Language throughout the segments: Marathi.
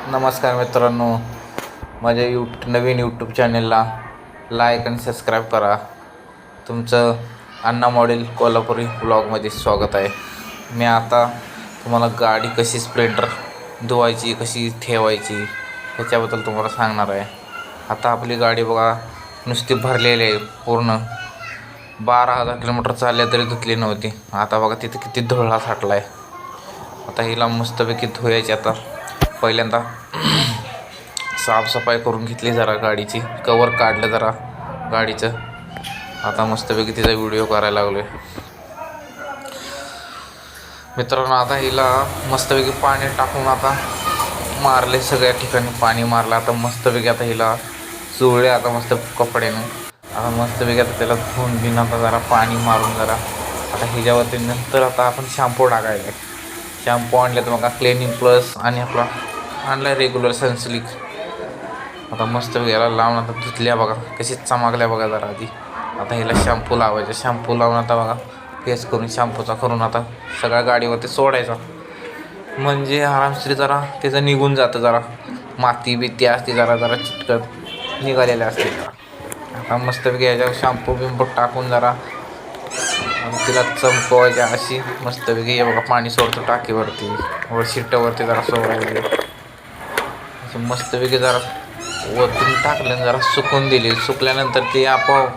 नमस्कार मित्रांनो, माझ्या नवीन यूट्यूब चॅनेलला लाईक आणि सबस्क्राईब करा. तुमचं अण्णा मॉडेल कोल्हापुरी ब्लॉगमध्ये स्वागत आहे. मी आता तुम्हाला गाडी कशी स्प्लेंडर धुवायची, कशी ठेवायची ह्याच्याबद्दल तुम्हाला सांगणार आहे. आता आपली गाडी बघा नुसती भरलेली आहे, पूर्ण 12,000 किलोमीटर चालल्या तरी धुतली नव्हती. आता बघा तिथे किती धुळा साठला आहे. आता हिला मस्तपैकी धुवायची. आता पहिल्यांदा साफसफाई करून घेतली, जरा गाडीची कवर काढलं जरा गाडीचं. आता मस्तपैकी तिचा व्हिडिओ करायला लागलो आहे मित्रांनो. आता हिला मस्तपैकी पाणी टाकून आता मारले, सगळ्या ठिकाणी पाणी मारलं. आता मस्तपैकी आता हिला चोळले आता मस्त कपड्यानं. आता मस्तपैकी आता त्याला धुवून बिन आता जरा पाणी मारून जरा आता ह्याच्यावरती नंतर आता आपण शॅम्पू टाकायला आहे. शॅम्पू आणले तर मग क्लिनिंग प्लस आणि आपला आणला रेग्युलर सनसिल्क. आता मस्त याला लावून आता धुतल्या बघा कशी चमकल्या बघा जरा आधी. आता हिला शॅम्पू लावायचा. शॅम्पू लावून आता बघा फेस करून शॅम्पूचा करून आता सगळ्या गाडीवरती सोडायचा, म्हणजे आरामशीर जरा त्याचं निघून जातं. जरा माती बिती असते जरा जरा चिटकत निघालेल्या असते जरा. आता मस्तपैकी याच्यावर शॅम्पू बिंपू टाकून जरा तिला चमकवायच्या अशी मस्तपैकी. हे बघा पाणी सोडतो टाकीवरती वर शिट्ट्यावरती जरा सोडायचे असे मस्तपैकी. जरा वरतून टाकलं जरा सुकून दिली. सुकल्यानंतर ते आपोआप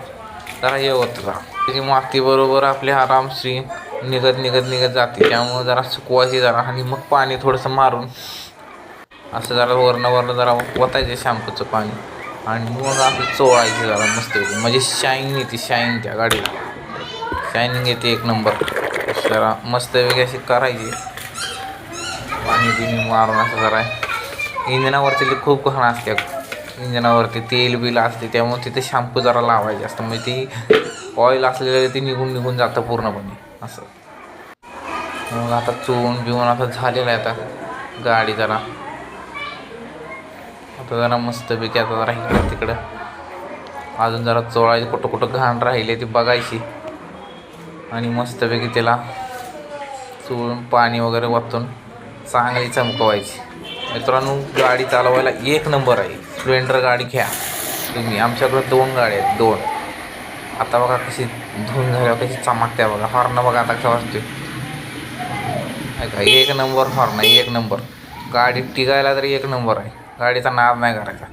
जरा हे होतं जरा त्याची माती बरोबर आपली आरामशी निघत जाते. त्यामुळं जरा सुकवायची जरा आणि मग पाणी थोडंसं मारून असं जरा वरनं जरा ओतायचे शॅम्पूचं पाणी आणि मग आपली चोळायची जरा मस्तपैकी. म्हणजे शाईन येते, शाईन त्या गाडीला शायनिंग येते एक नंबर. जरा मस्तपैकी अशी करायची पाणी बिणी मारून. असं जरा इंजनावरती खूप घाण असते, इंजनावरती तेल बिल असते, त्यामुळे तिथे शॅम्पू जरा लावायचे असतं. म्हणजे ती ऑइल असलेलं ते निघून जातं पूर्णपणे असं. मग आता चोळून बिवून आता झालेलं आहे आता गाडी. जरा आता जरा मस्तपैकी आता जरा इकडं तिकडं अजून जरा चोळायची, कुठं घाण राहिली ती बघायची आणि मस्तपैकी त्याला चोळून पाणी वगैरे वाचून चांगली चमकवायची. मित्रांनो, गाडी चालवायला एक नंबर आहे. स्प्लेंडर गाडी घ्या तुम्ही. आमच्याकडे 2 गाड्या आहेत, 2. आता बघा कशी धुवून झाल्यावर कशी चमकत्या बघा. हॉर्न बघा आता कसा वाजतोय, एक नंबर हॉर्न आहे, एक नंबर. गाडी टिकायला तरी एक नंबर आहे. गाडीचा नाद नाही करायचा.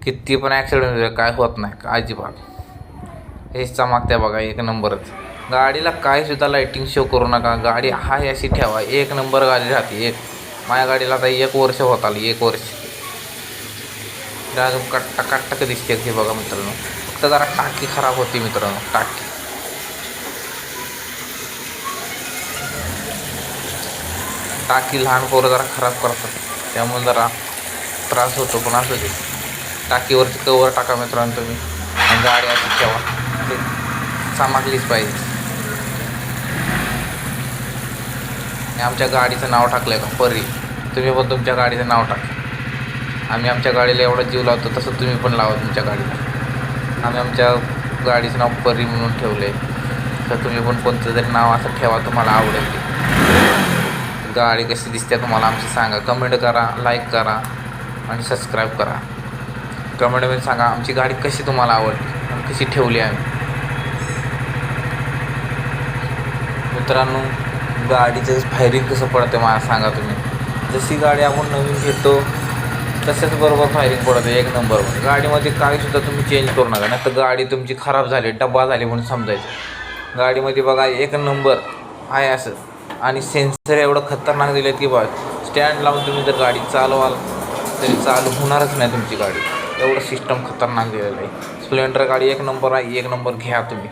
किती पण ॲक्सिडेंट होईल काय होत नाही अजिबात. हे चमकत्या बघा एक नंबरच. गाडीला काहीसुद्धा लाईटिंग शो करू नका. गाडी हाय अशी ठेवा, एक नंबर गाडी राहते. माझ्या गाडीला आता 1 वर्ष होत आली, 1 वर्ष. अजून कट्टा दिसते हे बघा मित्रांनो. फक्त जरा टाकी खराब होती मित्रांनो. टाकी लहान पोरं जरा खराब करतात, त्यामुळे जरा त्रास होतो. पण असं ते टाकीवरती कवर टाका मित्रांनो तुम्ही आणि गाडी अशी ठेवा, ते चमकलीच पाहिजे. आमच्या गाडीचं नाव टाकलं आहे का परी. तुम्ही पण तुमच्या गाडीचं नाव टाका. आम्ही आमच्या गाडीला एवढा जीव लावतो, तसं तुम्ही पण लावा तुमच्या गाडीला. आम्ही आमच्या गाडीचं नाव परी म्हणून ठेवलं आहे. तर तुम्ही पण कोणतं तरी नाव असं ठेवा, तुम्हाला आवडेल ते. गाडी कशी दिसते तुम्हाला आमची सांगा, कमेंट करा, लाईक करा आणि सबस्क्राईब करा. कमेंटमध्ये सांगा आमची गाडी कशी तुम्हाला आवडली आणि कशी ठेवली आहे. मित्रांनो, गाडीचं फायरिंग कसं पडतं मला सांगा तुम्ही. जशी गाडी आपण नवीन घेतो तसेच बरोबर फायरिंग पडतं एक नंबर. गाडीमध्ये काहीसुद्धा तुम्ही चेंज करू नका, नाही तर गाडी तुमची खराब झाली, डब्बा झाली म्हणून समजायचं. गाडीमध्ये बघा एक नंबर आहे असं. आणि सेन्सर एवढं खतरनाक दिले की बघ, स्टँड लावून तुम्ही जर गाडी चालवाल तरी चालू होणारच नाही तुमची गाडी. एवढं सिस्टम खतरनाक दिलेलं आहे. स्प्लेंडर गाडी एक नंबर आहे, एक नंबर घ्या तुम्ही.